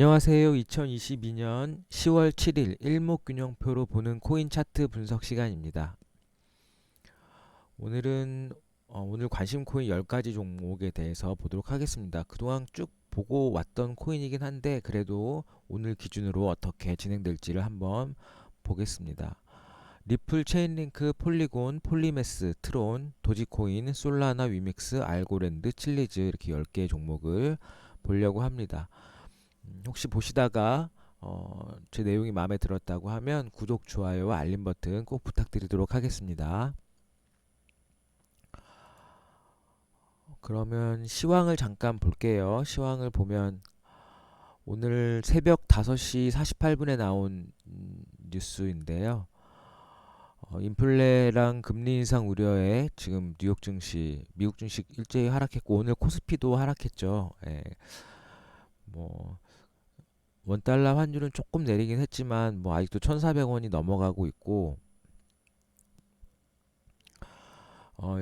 안녕하세요. 2022년 10월 7일 일목균형표로 보는 코인 차트 분석 시간입니다. 오늘은 오늘 관심 코인 10가지 종목에 대해서 보도록 하겠습니다. 그동안 쭉 보고 왔던 코인이긴 한데 그래도 오늘 기준으로 어떻게 진행될지를 한번 보겠습니다. 리플, 체인링크, 폴리곤, 폴리메스, 트론, 도지코인, 솔라나, 위믹스, 알고랜드, 칠리즈 이렇게 10개의 종목을 보려고 합니다. 혹시 보시다가 제 내용이 마음에 들었다고 하면 구독, 좋아요와 알림 버튼 꼭 부탁드리도록 하겠습니다. 그러면 시황을 잠깐 볼게요. 시황을 보면 오늘 새벽 5시 48분에 나온 뉴스인데요. 인플레랑 금리 인상 우려에 지금 뉴욕 증시, 미국 증시 일제히 하락했고 오늘 코스피도 하락했죠. 예. 뭐 원달러 환율은 조금 내리긴 했지만 뭐 아직도 1,400원이 넘어가고 있고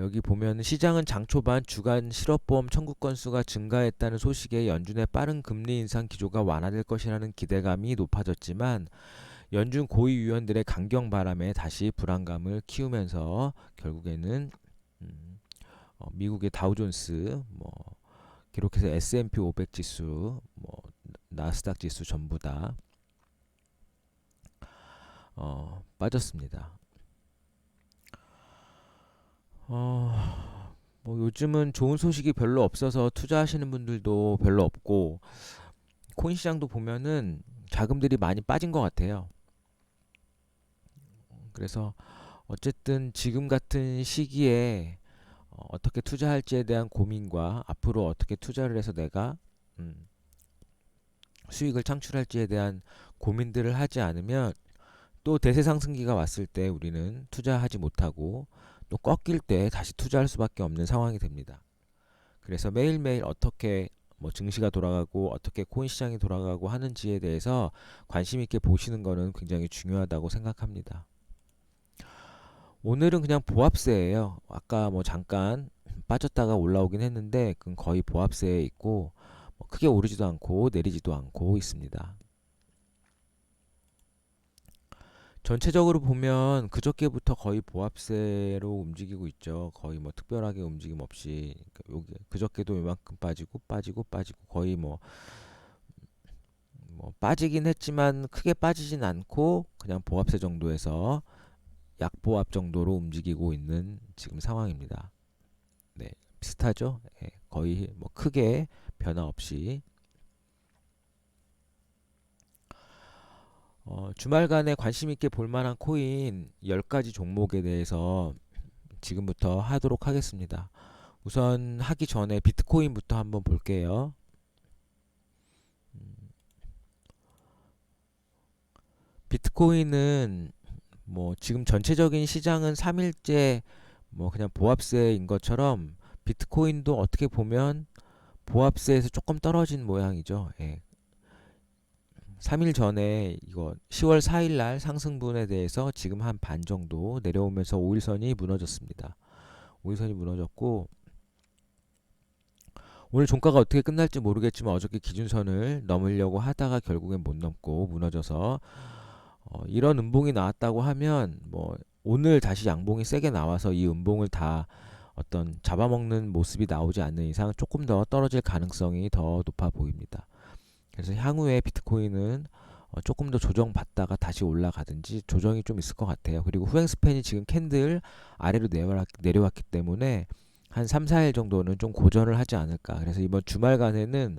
여기 보면 시장은 장 초반 주간 실업보험 청구 건수가 증가했다는 소식에 연준의 빠른 금리 인상 기조가 완화될 것이라는 기대감이 높아졌지만 연준 고위위원들의 강경 바람에 다시 불안감을 키우면서 결국에는 미국의 다우존스 기록해서 S&P 500 지수 나스닥 지수 전부 다 빠졌습니다. 요즘은 좋은 소식이 별로 없어서 투자하시는 분들도 별로 없고 코인 시장도 보면은 자금들이 많이 빠진 것 같아요. 그래서 어쨌든 지금 같은 시기에 어떻게 투자할지에 대한 고민과 앞으로 어떻게 투자를 해서 내가 수익을 창출할지에 대한 고민들을 하지 않으면 또 대세 상승기가 왔을 때 우리는 투자하지 못하고 또 꺾일 때 다시 투자할 수밖에 없는 상황이 됩니다. 그래서 매일매일 어떻게 증시가 돌아가고 어떻게 코인 시장이 돌아가고 하는지에 대해서 관심 있게 보시는 것은 굉장히 중요하다고 생각합니다. 오늘은 그냥 보합세예요. 아까 잠깐 빠졌다가 올라오긴 했는데 그건 거의 보합세에 있고 크게 오르지도 않고 내리지도 않고 있습니다. 전체적으로 보면 그저께부터 거의 보합세로 움직이고 있죠. 거의 특별하게 움직임 없이 여기 그저께도 이만큼 빠지고 거의 빠지긴 했지만 크게 빠지진 않고 그냥 보합세 정도에서 약보합 정도로 움직이고 있는 지금 상황입니다. 네, 비슷하죠? 네, 거의 크게 변화 없이 주말간에 관심 있게 볼 만한 코인 10가지 종목에 대해서 지금부터 하도록 하겠습니다. 우선 하기 전에 비트코인부터 한번 볼게요. 비트코인은 지금 전체적인 시장은 3일째 그냥 보합세인 것처럼 비트코인도 어떻게 보면 보합세에서 조금 떨어진 모양이죠. 예. 3일 전에 이거 10월 4일 날 상승분에 대해서 지금 한 반 정도 내려오면서 5일선이 무너졌습니다. 5일선이 무너졌고 오늘 종가가 어떻게 끝날지 모르겠지만 어저께 기준선을 넘으려고 하다가 결국엔 못 넘고 무너져서 이런 음봉이 나왔다고 하면 오늘 다시 양봉이 세게 나와서 이 음봉을 다 어떤 잡아먹는 모습이 나오지 않는 이상 조금 더 떨어질 가능성이 더 높아 보입니다. 그래서 향후에 비트코인은 조금 더 조정받다가 다시 올라가든지 조정이 좀 있을 것 같아요. 그리고 후행 스팬이 지금 캔들 아래로 내려왔기 때문에 한 3, 4일 정도는 좀 고전을 하지 않을까. 그래서 이번 주말간에는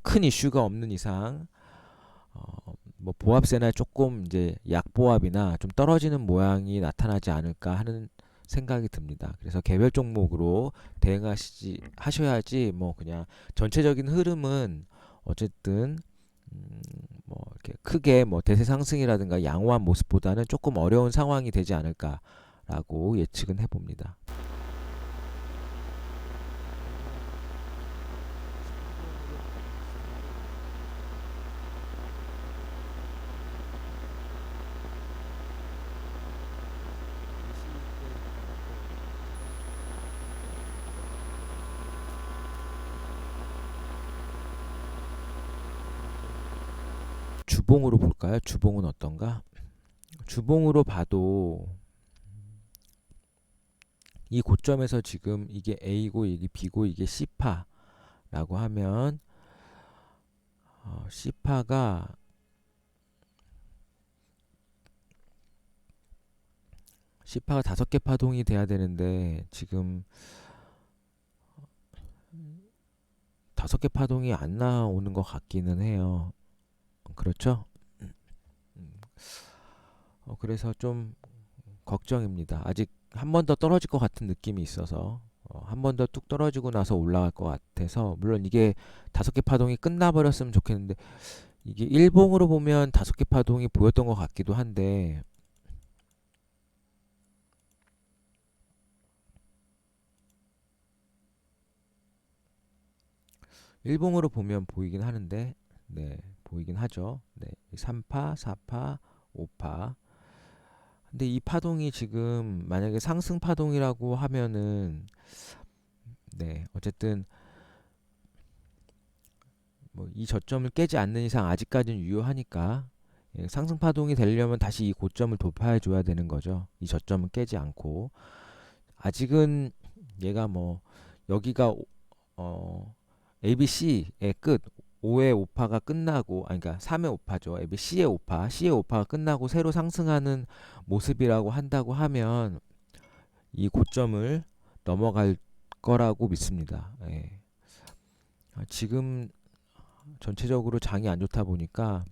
큰 이슈가 없는 이상 보합세나 조금 이제 약보합이나 좀 떨어지는 모양이 나타나지 않을까 하는 생각이 듭니다. 그래서 개별 종목으로 하셔야지 그냥 전체적인 흐름은 어쨌든 이렇게 크게 대세 상승이라든가 양호한 모습보다는 조금 어려운 상황이 되지 않을까라고 예측은 해봅니다. 주봉으로 볼까요? 주봉은 어떤가? 주봉으로 봐도 이 고점에서 지금 이게 A고 이게 B고 이게 C파라고 하면 C파가 다섯 개 파동이 돼야 되는데 지금 다섯 개 파동이 안 나오는 것 같기는 해요. 그렇죠? 그래서 좀 걱정입니다. 아직 한 번 더 떨어질 것 같은 느낌이 있어서 한 번 더 뚝 떨어지고 나서 올라갈 것 같아서 물론 이게 다섯 개 파동이 끝나버렸으면 좋겠는데 이게 일봉으로 보면 다섯 개 파동이 보였던 것 같기도 한데 일봉으로 보면 보이긴 하는데 네 보이긴 하죠. 네 3파, 4파, 5파 근데 이 파동이 지금 만약에 상승 파동이라고 하면은 네 어쨌든 뭐 이 저점을 깨지 않는 이상 아직까지는 유효하니까 상승 파동이 되려면 다시 이 고점을 돌파해 줘야 되는 거죠. 이 저점은 깨지 않고 아직은 얘가 뭐 여기가 ABC의 끝 5의 5파가 끝나고 그러니까 3의 5파죠. ABC의 5파, C의 5파가 끝나고 새로 상승하는 모습이라고 한다고 하면 이 고점을 넘어갈 거라고 믿습니다. 예. 지금 전체적으로 장이 안 좋다 보니까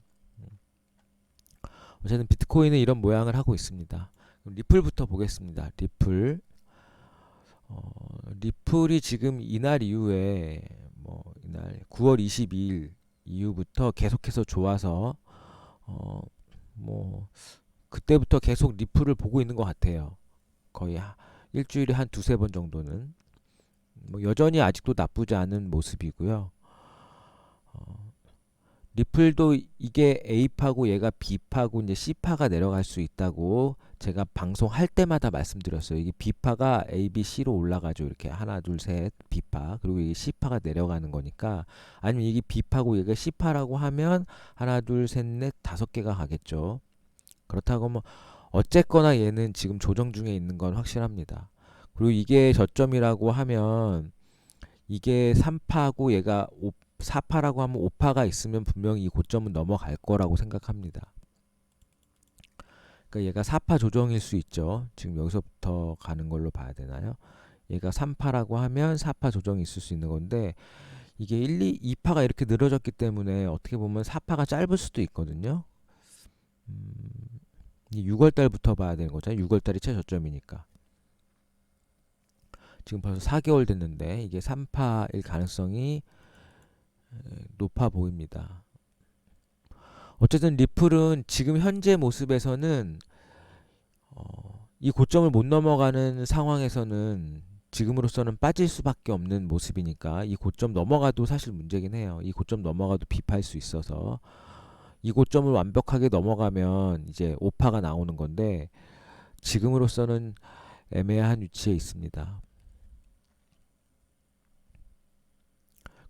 어쨌든 비트코인은 이런 모양을 하고 있습니다. 그럼 리플부터 보겠습니다. 리플이 지금 이날 이후에 뭐 이날 9월 22일 이후부터 계속해서 좋아서 뭐 그때부터 계속 리플을 보고 있는 것 같아요. 거의 일주일에 한 두세 번 정도는 뭐 여전히 아직도 나쁘지 않은 모습이고요. 리플도 이게 A파고 얘가 B파고 이제 C파가 내려갈 수 있다고 제가 방송할 때마다 말씀드렸어요. 이게 B파가 A, B, C로 올라가죠. 이렇게 하나, 둘, 셋 B파 그리고 이게 C파가 내려가는 거니까 아니면 이게 B파고 얘가 C파라고 하면 하나, 둘, 셋, 넷 다섯 개가 가겠죠. 그렇다고 뭐 어쨌거나 얘는 지금 조정 중에 있는 건 확실합니다. 그리고 이게 저점이라고 하면 이게 3파고 얘가 4파라고 하면 5파가 있으면 분명히 이 고점은 넘어갈 거라고 생각합니다. 그러니까 얘가 4파 조정일 수 있죠. 지금 여기서부터 가는 걸로 봐야 되나요? 얘가 3파라고 하면 4파 조정이 있을 수 있는 건데 이게 2파가 이렇게 늘어졌기 때문에 어떻게 보면 4파가 짧을 수도 있거든요. 6월 달부터 봐야 되는 거잖아요. 6월 달이 최저점이니까. 지금 벌써 4개월 됐는데 이게 3파일 가능성이 높아 보입니다. 어쨌든 리플은 지금 현재 모습에서는 이 고점을 못 넘어가는 상황에서는 지금으로서는 빠질 수밖에 없는 모습이니까 이 고점 넘어가도 사실 문제긴 해요. 이 고점 넘어가도 비파일 수 있어서 이 고점을 완벽하게 넘어가면 이제 오파가 나오는 건데 지금으로서는 애매한 위치에 있습니다.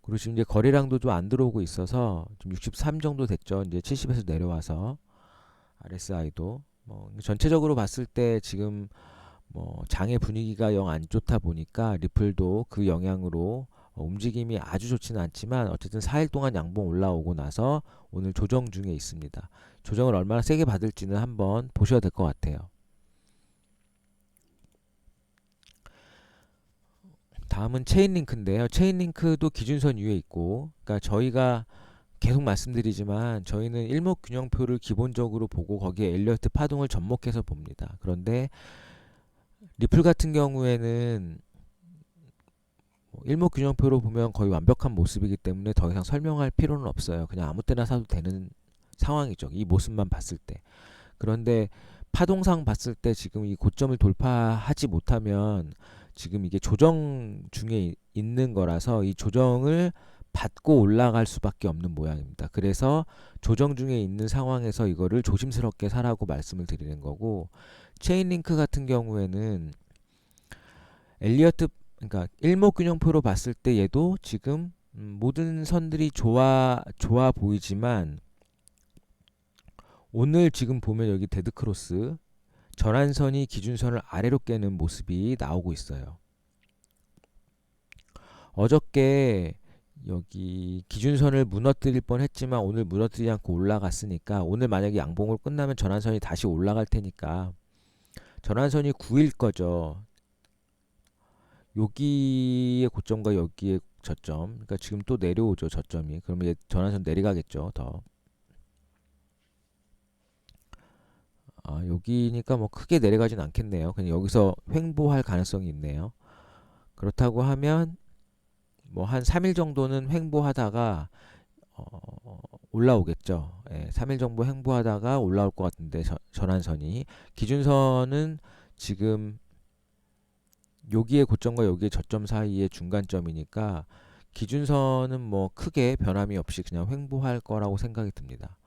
그리고 지금 이제 거래량도 좀 안 들어오고 있어서 좀 63 정도 됐죠. 이제 70에서 내려와서 RSI도 뭐 전체적으로 봤을 때 지금 뭐 장의 분위기가 영 안 좋다 보니까 리플도 그 영향으로 움직임이 아주 좋지는 않지만 어쨌든 4일 동안 양봉 올라오고 나서 오늘 조정 중에 있습니다. 조정을 얼마나 세게 받을지는 한번 보셔야 될 것 같아요. 다음은 체인링크인데요. 체인링크도 기준선 위에 있고, 그러니까 저희가 계속 말씀드리지만 저희는 일목균형표를 기본적으로 보고 거기에 엘리어트 파동을 접목해서 봅니다. 그런데 리플 같은 경우에는 일목균형표로 보면 거의 완벽한 모습이기 때문에 더 이상 설명할 필요는 없어요. 그냥 아무 때나 사도 되는 상황이죠. 이 모습만 봤을 때. 그런데 파동상 봤을 때 지금 이 고점을 돌파하지 못하면 지금 이게 조정 중에 있는 거라서 이 조정을 받고 올라갈 수밖에 없는 모양입니다. 그래서 조정 중에 있는 상황에서 이거를 조심스럽게 사라고 말씀을 드리는 거고 체인링크 같은 경우에는 엘리어트 그러니까 일목균형표로 봤을 때 얘도 지금 모든 선들이 좋아 보이지만 오늘 지금 보면 여기 데드크로스 전환선이 기준선을 아래로 깨는 모습이 나오고 있어요. 어저께 여기 기준선을 무너뜨릴 뻔했지만 오늘 무너뜨리지 않고 올라갔으니까 오늘 만약에 양봉을 끝나면 전환선이 다시 올라갈 테니까 전환선이 9일 거죠. 여기의 고점과 여기의 저점. 그러니까 지금 또 내려오죠, 저점이. 그러면 얘 전환선 내려가겠죠, 더. 여기니까 뭐 크게 내려가진 않겠네요. 그냥 여기서 횡보할 가능성이 있네요. 그렇다고 하면 뭐 한 3일 정도는 횡보하다가 올라오겠죠. 예, 3일 정도 횡보하다가 올라올 것 같은데 전환선이 기준선은 지금 여기의 고점과 여기의 저점 사이의 중간점이니까 기준선은 뭐 크게 변함이 없이 그냥 횡보할 거라고 생각이 듭니다.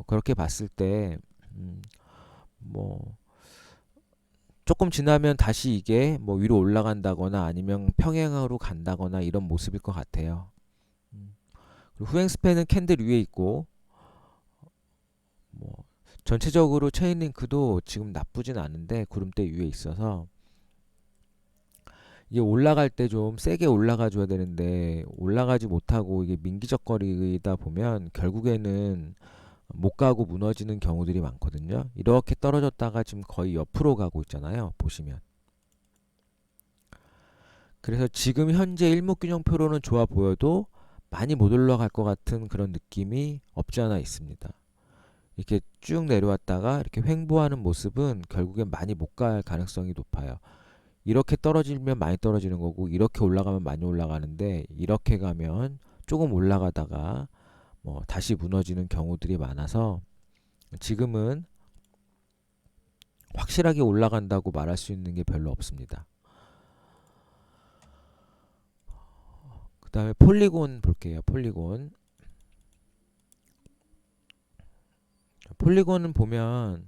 그렇게 봤을 때 뭐 조금 지나면 다시 이게 뭐 위로 올라간다거나 아니면 평행으로 간다거나 이런 모습일 것 같아요. 그리고 후행 스팬은 캔들 위에 있고 뭐 전체적으로 체인링크도 지금 나쁘진 않은데 구름대 위에 있어서 이게 올라갈 때 좀 세게 올라가 줘야 되는데 올라가지 못하고 이게 민기적거리다 보면 결국에는 못 가고 무너지는 경우들이 많거든요. 이렇게 떨어졌다가 지금 거의 옆으로 가고 있잖아요. 보시면. 그래서 지금 현재 일목균형표로는 좋아 보여도 많이 못 올라갈 것 같은 그런 느낌이 없지 않아 있습니다. 이렇게 쭉 내려왔다가 이렇게 횡보하는 모습은 결국엔 많이 못 갈 가능성이 높아요. 이렇게 떨어지면 많이 떨어지는 거고 이렇게 올라가면 많이 올라가는데 이렇게 가면 조금 올라가다가 뭐 다시 무너지는 경우들이 많아서 지금은 확실하게 올라간다고 말할 수 있는 게 별로 없습니다. 그 다음에 폴리곤 볼게요. 폴리곤은 보면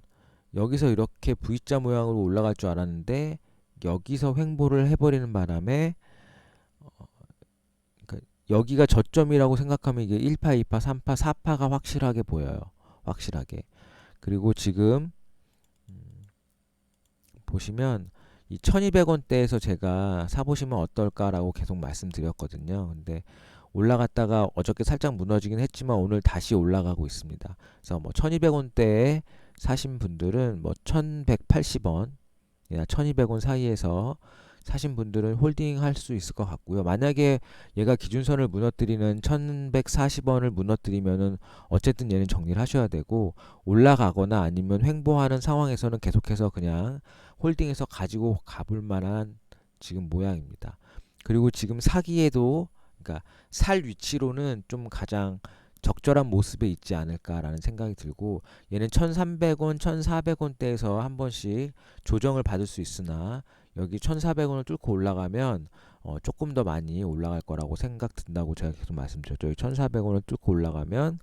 여기서 이렇게 V자 모양으로 올라갈 줄 알았는데 여기서 횡보를 해버리는 바람에 그러니까 여기가 저점이라고 생각하면 이게 1파, 2파, 3파, 4파가 확실하게 보여요. 확실하게. 그리고 지금 보시면 이 1200원대에서 제가 사보시면 어떨까라고 계속 말씀드렸거든요. 근데 올라갔다가 어저께 살짝 무너지긴 했지만 오늘 다시 올라가고 있습니다. 그래서 뭐 1200원대에 사신 분들은 뭐 1180원, 1200원 사이에서 사신 분들은 홀딩 할 수 있을 것 같고요. 만약에 얘가 기준선을 무너뜨리는 1140원을 무너뜨리면은 어쨌든 얘는 정리를 하셔야 되고 올라가거나 아니면 횡보하는 상황에서는 계속해서 그냥 홀딩해서 가지고 가볼 만한 지금 모양입니다. 그리고 지금 사기에도 그러니까 살 위치로는 좀 가장 적절한 모습에 있지 않을까라는 생각이 들고 얘는 1300원, 1400원대에서 한 번씩 조정을 받을 수 있으나 여기 1400원을 뚫고 올라가면 조금 더 많이 올라갈 거라고 생각 든다고 제가 계속 말씀드렸죠. 여기 1400원을 뚫고 올라가면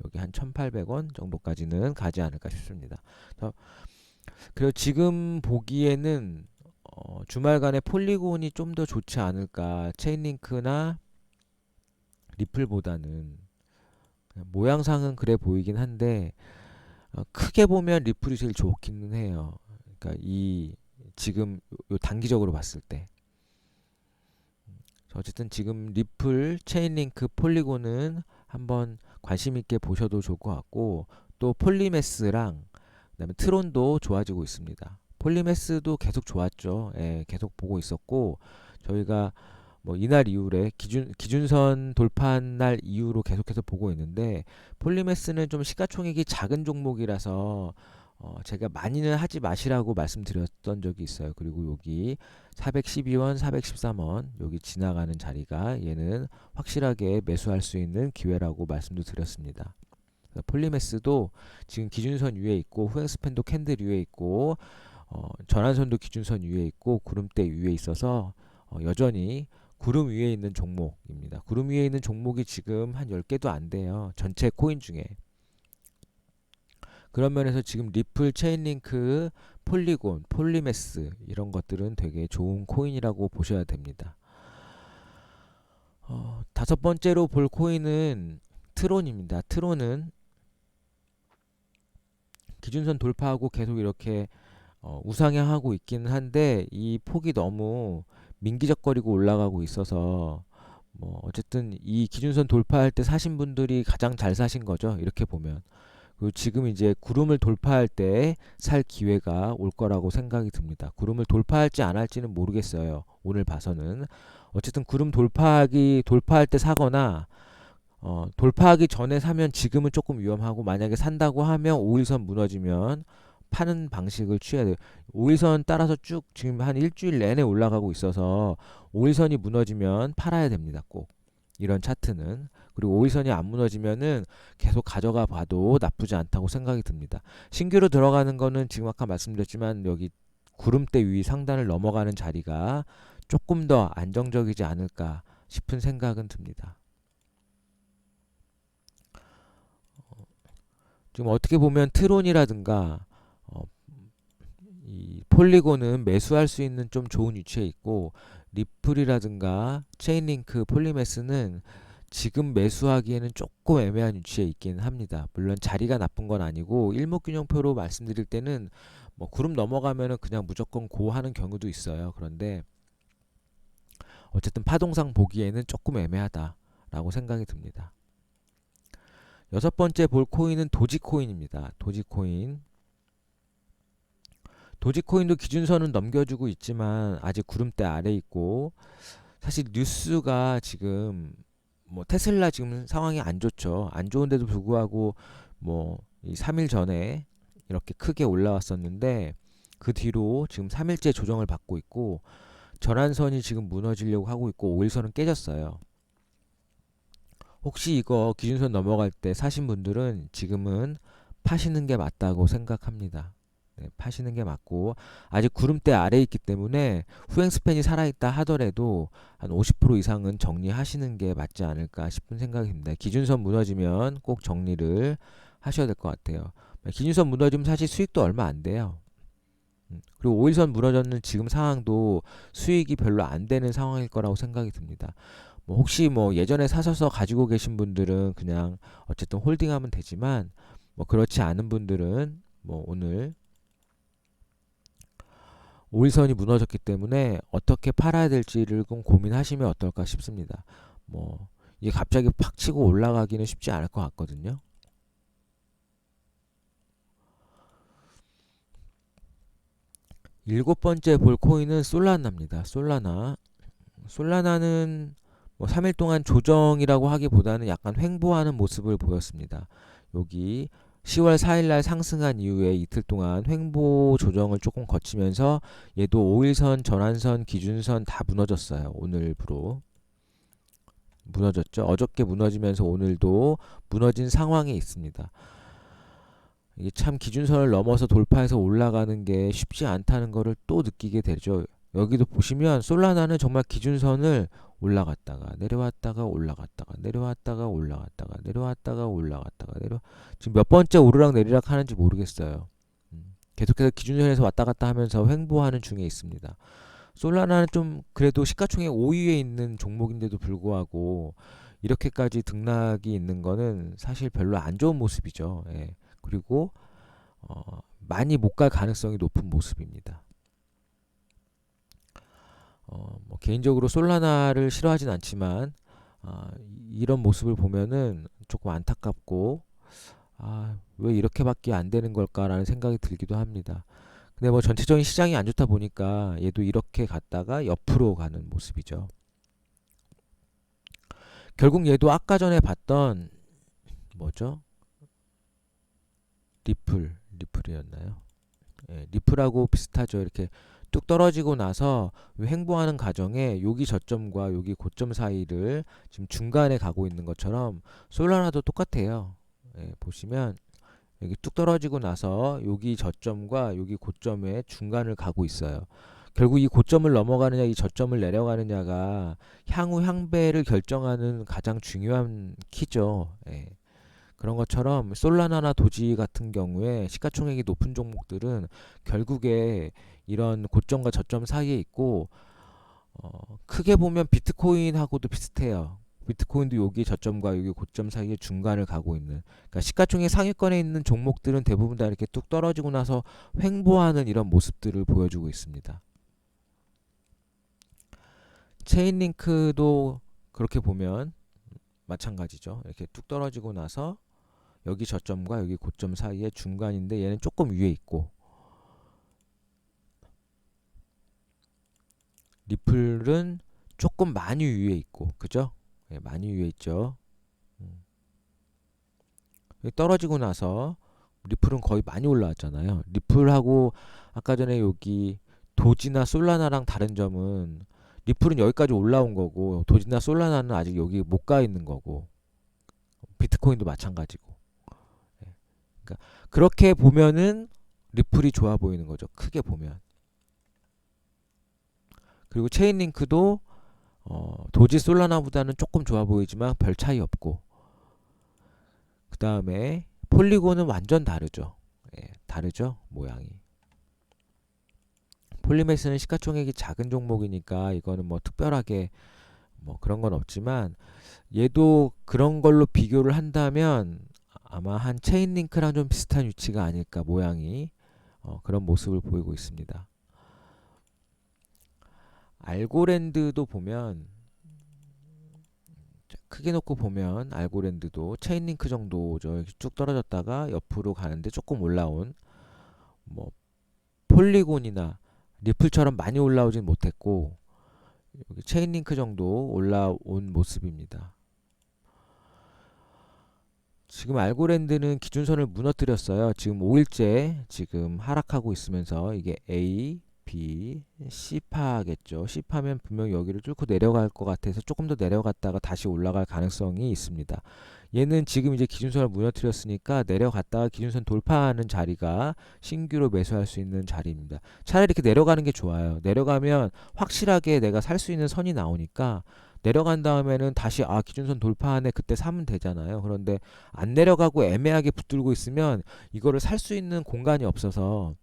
여기 한 1800원 정도까지는 가지 않을까 싶습니다. 그래서 지금 보기에는 주말간에 폴리곤이 좀 더 좋지 않을까. 체인링크나 리플보다는 모양상은 그래 보이긴 한데 크게 보면 리플이 제일 좋기는 해요. 그러니까 이 지금 요 단기적으로 봤을 때 어쨌든 지금 리플, 체인링크, 폴리곤은 한번 관심 있게 보셔도 좋을 것 같고 또 폴리메스랑 그다음에 트론도 좋아지고 있습니다. 폴리메스도 계속 좋았죠. 예, 계속 보고 있었고 저희가 뭐 이날 이후에 기준선 돌파한 날 이후로 계속해서 보고 있는데 폴리메스는 좀 시가총액이 작은 종목이라서 제가 많이는 하지 마시라고 말씀드렸던 적이 있어요. 그리고 여기 412원, 413원 여기 지나가는 자리가 얘는 확실하게 매수할 수 있는 기회라고 말씀도 드렸습니다. 폴리메스도 지금 기준선 위에 있고 후행스팬도 캔들 위에 있고 전환선도 기준선 위에 있고 구름대 위에 있어서 여전히 구름 위에 있는 종목입니다. 구름 위에 있는 종목이 지금 한 10개도 안 돼요. 전체 코인 중에. 그런 면에서 지금 리플, 체인링크, 폴리곤, 폴리메스 이런 것들은 되게 좋은 코인이라고 보셔야 됩니다. 다섯 번째로 볼 코인은 트론입니다. 트론은 기준선 돌파하고 계속 이렇게 우상향하고 있기는 한데 이 폭이 너무 민기적거리고 올라가고 있어서 뭐 어쨌든 이 기준선 돌파할 때 사신 분들이 가장 잘 사신 거죠. 이렇게 보면. 그리고 지금 이제 구름을 돌파할 때 살 기회가 올 거라고 생각이 듭니다. 구름을 돌파할지 안 할지는 모르겠어요. 오늘 봐서는. 어쨌든 구름 돌파할 때 사거나 돌파하기 전에 사면 지금은 조금 위험하고, 만약에 산다고 하면 5일선 무너지면 파는 방식을 취해야 돼요. 5일선 따라서 쭉 지금 한 일주일 내내 올라가고 있어서 5일선이 무너지면 팔아야 됩니다. 꼭. 이런 차트는. 그리고 5일선이 안 무너지면은 계속 가져가 봐도 나쁘지 않다고 생각이 듭니다. 신규로 들어가는 거는 지금 아까 말씀드렸지만 여기 구름대 위 상단을 넘어가는 자리가 조금 더 안정적이지 않을까 싶은 생각은 듭니다. 지금 어떻게 보면 트론이라든가 이 폴리곤은 매수할 수 있는 좀 좋은 위치에 있고, 리플이라든가 체인링크, 폴리메스는 지금 매수하기에는 조금 애매한 위치에 있긴 합니다. 물론 자리가 나쁜 건 아니고, 일목균형표로 말씀드릴 때는 뭐 구름 넘어가면은 그냥 무조건 고 하는 경우도 있어요. 그런데 어쨌든 파동상 보기에는 조금 애매하다라고 생각이 듭니다. 여섯 번째 볼 코인은 도지코인입니다. 도지코인도 기준선은 넘겨주고 있지만 아직 구름대 아래 있고, 사실 뉴스가 지금 뭐 테슬라 지금 상황이 안 좋죠. 안 좋은데도 불구하고 뭐 이 3일 전에 이렇게 크게 올라왔었는데 그 뒤로 지금 3일째 조정을 받고 있고, 전환선이 지금 무너지려고 하고 있고 5일선은 깨졌어요. 혹시 이거 기준선 넘어갈 때 사신 분들은 지금은 파시는 게 맞다고 생각합니다. 네, 파시는 게 맞고, 아직 구름대 아래에 있기 때문에 후행 스팬이 살아있다 하더라도 한 50% 이상은 정리하시는 게 맞지 않을까 싶은 생각입니다. 기준선 무너지면 꼭 정리를 하셔야 될 것 같아요. 기준선 무너지면 사실 수익도 얼마 안 돼요. 그리고 5일선 무너졌는 지금 상황도 수익이 별로 안 되는 상황일 거라고 생각이 듭니다. 뭐 혹시 뭐 예전에 사셔서 가지고 계신 분들은 그냥 어쨌든 홀딩하면 되지만, 뭐 그렇지 않은 분들은 뭐 오늘 5일선이 무너졌기 때문에 어떻게 팔아야 될지를 좀 고민하시면 어떨까 싶습니다. 뭐 이게 갑자기 팍 치고 올라가기는 쉽지 않을 것 같거든요. 일곱 번째 볼 코인은 솔라나입니다. 솔라나는 뭐 3일 동안 조정이라고 하기보다는 약간 횡보하는 모습을 보였습니다. 여기 10월 4일 날 상승한 이후에 이틀 동안 횡보 조정을 조금 거치면서 얘도 5일선, 전환선, 기준선 다 무너졌어요. 오늘부로 무너졌죠. 어저께 무너지면서 오늘도 무너진 상황에 있습니다. 이게 참 기준선을 넘어서 돌파해서 올라가는 게 쉽지 않다는 거를 또 느끼게 되죠. 여기도 보시면 솔라나는 정말 기준선을 올라갔다가 내려왔다가 올라갔다가 내려왔다가 올라갔다가 내려왔다가 올라갔다가 지금 몇 번째 오르락 내리락 하는지 모르겠어요. 계속해서 기준선에서 왔다 갔다 하면서 횡보하는 중에 있습니다. 솔라나는 좀 그래도 시가총액 5위에 있는 종목인데도 불구하고 이렇게까지 등락이 있는 거는 사실 별로 안 좋은 모습이죠. 예. 그리고 많이 못 갈 가능성이 높은 모습입니다. 뭐 개인적으로 솔라나를 싫어하진 않지만 이런 모습을 보면은 조금 안타깝고, 왜 이렇게밖에 안 되는 걸까라는 생각이 들기도 합니다. 근데 뭐 전체적인 시장이 안 좋다 보니까 얘도 이렇게 갔다가 옆으로 가는 모습이죠. 결국 얘도 아까 전에 봤던 뭐죠? 리플이었나요? 예, 리플하고 비슷하죠. 이렇게 뚝 떨어지고 나서 횡보하는 과정에 여기 저점과 여기 고점 사이를 지금 중간에 가고 있는 것처럼 솔라나도 똑같아요. 예, 보시면 여기 뚝 떨어지고 나서 여기 저점과 여기 고점의 중간을 가고 있어요. 결국 이 고점을 넘어가느냐 이 저점을 내려가느냐가 향후 향배를 결정하는 가장 중요한 키죠. 예. 그런 것처럼 솔라나나 도지 같은 경우에 시가총액이 높은 종목들은 결국에 이런 고점과 저점 사이에 있고, 크게 보면 비트코인하고도 비슷해요. 비트코인도 여기 저점과 여기 고점 사이의 중간을 가고 있는, 그러니까 시가총액 상위권에 있는 종목들은 대부분 다 이렇게 뚝 떨어지고 나서 횡보하는 이런 모습들을 보여주고 있습니다. 체인링크도 그렇게 보면 마찬가지죠. 이렇게 뚝 떨어지고 나서 여기 저점과 여기 고점 사이의 중간인데 얘는 조금 위에 있고, 리플은 조금 많이 위에 있고, 그죠? 예, 많이 위에 있죠. 여기 떨어지고 나서 리플은 거의 많이 올라왔잖아요. 리플하고 아까 전에 여기 도지나 솔라나랑 다른 점은 리플은 여기까지 올라온 거고 도지나 솔라나는 아직 여기 못 가 있는 거고, 비트코인도 마찬가지고. 예. 그러니까 그렇게 보면은 리플이 좋아 보이는 거죠. 크게 보면. 그리고 체인링크도 도지 솔라나보다는 조금 좋아 보이지만 별 차이 없고, 그 다음에 폴리곤은 완전 다르죠. 예, 다르죠, 모양이. 폴리메스는 시가총액이 작은 종목이니까 이거는 뭐 특별하게 뭐 그런 건 없지만, 얘도 그런 걸로 비교를 한다면 아마 한 체인링크랑 좀 비슷한 위치가 아닐까, 모양이. 그런 모습을 보이고 있습니다. 알고랜드도 보면, 크게 놓고 보면 알고랜드도 체인링크 정도죠. 이렇게 쭉 떨어졌다가 옆으로 가는데 조금 올라온, 뭐 폴리곤이나 리플처럼 많이 올라오진 못했고 여기 체인링크 정도 올라온 모습입니다. 지금 알고랜드는 기준선을 무너뜨렸어요. 지금 5일째 지금 하락하고 있으면서 이게 A, B, C파겠죠. C파면 분명 여기를 뚫고 내려갈 것 같아서 조금 더 내려갔다가 다시 올라갈 가능성이 있습니다. 얘는 지금 이제 기준선을 무너뜨렸으니까 내려갔다가 기준선 돌파하는 자리가 신규로 매수할 수 있는 자리입니다. 차라리 이렇게 내려가는 게 좋아요. 내려가면 확실하게 내가 살 수 있는 선이 나오니까 내려간 다음에는 다시 기준선 돌파하네 그때 사면 되잖아요. 그런데 안 내려가고 애매하게 붙들고 있으면 이거를 살 수 있는 공간이 없어서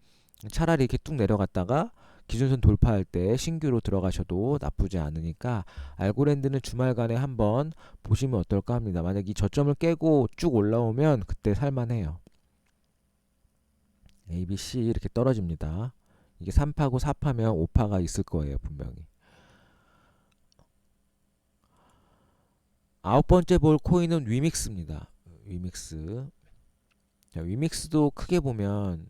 차라리 이렇게 뚝 내려갔다가 기준선 돌파할 때 신규로 들어가셔도 나쁘지 않으니까 알고랜드는 주말간에 한번 보시면 어떨까 합니다. 만약 이 저점을 깨고 쭉 올라오면 그때 살만해요. A, B, C 이렇게 떨어집니다. 이게 3파고 4파면 5파가 있을 거예요, 분명히. 아홉 번째 볼 코인은 위믹스입니다. 위믹스. 자, 위믹스도 크게 보면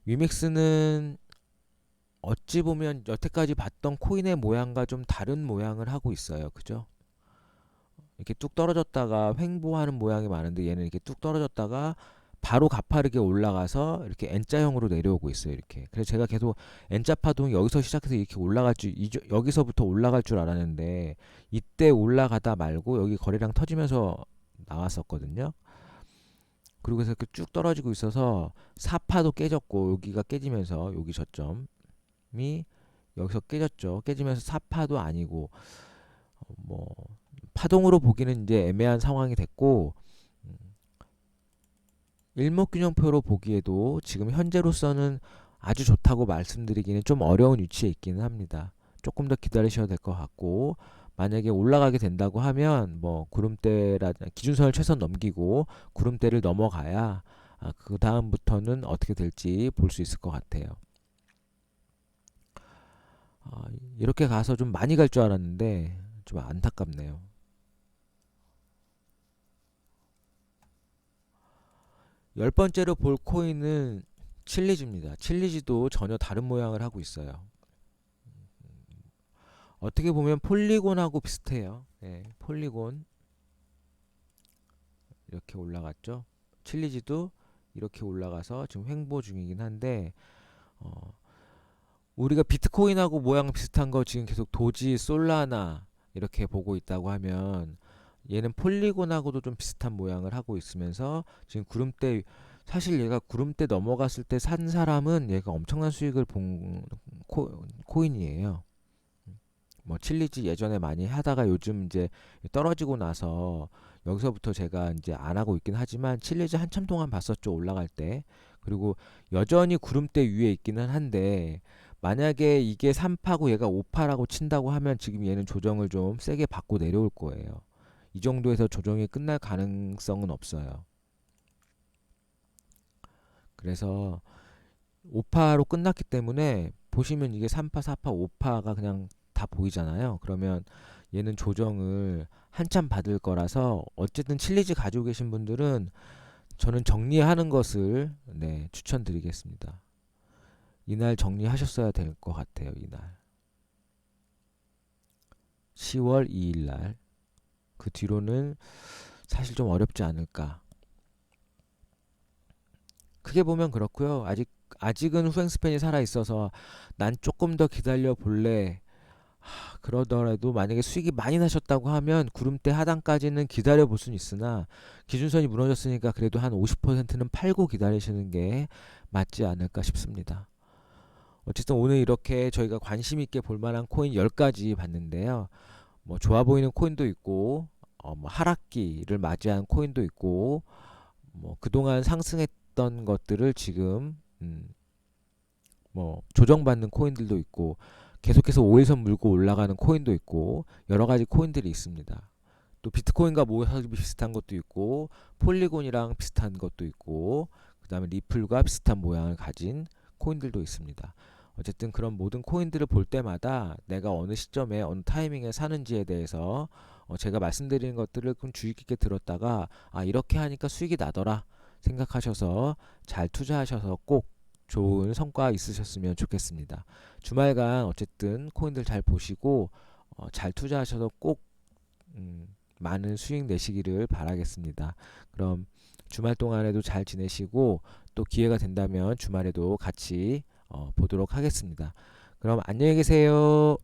위믹스는 어찌 보면 여태까지 봤던 코인의 모양과 좀 다른 모양을 하고 있어요. 그죠? 이렇게 뚝 떨어졌다가 횡보하는 모양이 많은데 얘는 이렇게 뚝 떨어졌다가 바로 가파르게 올라가서 이렇게 N자형으로 내려오고 있어요. 이렇게. 그래서 제가 계속 N자 파동이 여기서 시작해서 이렇게 올라갈 줄, 여기서부터 올라갈 줄 알았는데 이때 올라가다 말고 여기 거래량 터지면서 나왔었거든요. 그리고 그래서 이렇게 쭉 떨어지고 있어서 4파도 깨졌고 여기가 깨지면서 여기 저점이 여기서 깨졌죠. 깨지면서 4파도 아니고 뭐 파동으로 보기는 이제 애매한 상황이 됐고, 일목균형표로 보기에도 지금 현재로서는 아주 좋다고 말씀드리기는 좀 어려운 위치에 있기는 합니다. 조금 더 기다리셔야 될 것 같고, 만약에 올라가게 된다고 하면 뭐 구름대라 기준선을 최선 넘기고 구름대를 넘어가야 그 다음부터는 어떻게 될지 볼 수 있을 것 같아요. 이렇게 가서 좀 많이 갈 줄 알았는데 좀 안타깝네요. 열 번째로 볼 코인은 칠리즈입니다. 칠리즈도 전혀 다른 모양을 하고 있어요. 어떻게 보면 폴리곤하고 비슷해요. 네, 폴리곤 이렇게 올라갔죠. 칠리즈도 이렇게 올라가서 지금 횡보 중이긴 한데, 우리가 비트코인하고 모양 비슷한 거 지금 계속 도지, 솔라나 이렇게 보고 있다고 하면 얘는 폴리곤하고도 좀 비슷한 모양을 하고 있으면서 지금 구름대, 사실 얘가 구름대 넘어갔을 때 산 사람은 얘가 엄청난 수익을 본 코인이에요. 뭐 칠리지 예전에 많이 하다가 요즘 이제 떨어지고 나서 여기서부터 제가 이제 안 하고 있긴 하지만 칠리지 한참 동안 봤었죠, 올라갈 때. 그리고 여전히 구름대 위에 있기는 한데 만약에 이게 3파고 얘가 5파라고 친다고 하면 지금 얘는 조정을 좀 세게 받고 내려올 거예요. 이 정도에서 조정이 끝날 가능성은 없어요. 그래서 5파로 끝났기 때문에 보시면 이게 3파, 4파, 5파가 그냥 다 보이잖아요. 그러면 얘는 조정을 한참 받을 거라서 어쨌든 칠리지 가지고 계신 분들은 저는 정리하는 것을 네, 추천드리겠습니다. 이날 정리하셨어야 될 것 같아요. 이날 10월 2일 날. 그 뒤로는 사실 좀 어렵지 않을까. 크게 보면 그렇고요. 아직은 후행 스팬이 살아 있어서 난 조금 더 기다려 볼래. 그러더라도 만약에 수익이 많이 나셨다고 하면 구름대 하단까지는 기다려 볼 수는 있으나 기준선이 무너졌으니까 그래도 한 50%는 팔고 기다리시는 게 맞지 않을까 싶습니다. 어쨌든 오늘 이렇게 저희가 관심 있게 볼 만한 코인 10가지 봤는데요. 뭐 좋아 보이는 코인도 있고 뭐 하락기를 맞이한 코인도 있고 뭐 그동안 상승했던 것들을 지금 뭐 조정받는 코인들도 있고 계속해서 5일선 물고 올라가는 코인도 있고 여러 가지 코인들이 있습니다. 또 비트코인과 모습이 비슷한 것도 있고 폴리곤이랑 비슷한 것도 있고 그다음에 리플과 비슷한 모양을 가진 코인들도 있습니다. 어쨌든 그런 모든 코인들을 볼 때마다 내가 어느 시점에 어느 타이밍에 사는지에 대해서 제가 말씀드리는 것들을 좀 주의 깊게 들었다가 아 이렇게 하니까 수익이 나더라 생각하셔서 잘 투자하셔서 꼭 좋은 성과 있으셨으면 좋겠습니다. 주말간 어쨌든 코인들 잘 보시고 잘 투자하셔서 꼭 많은 수익 내시기를 바라겠습니다. 그럼 주말 동안에도 잘 지내시고 또 기회가 된다면 주말에도 같이 보도록 하겠습니다. 그럼 안녕히 계세요.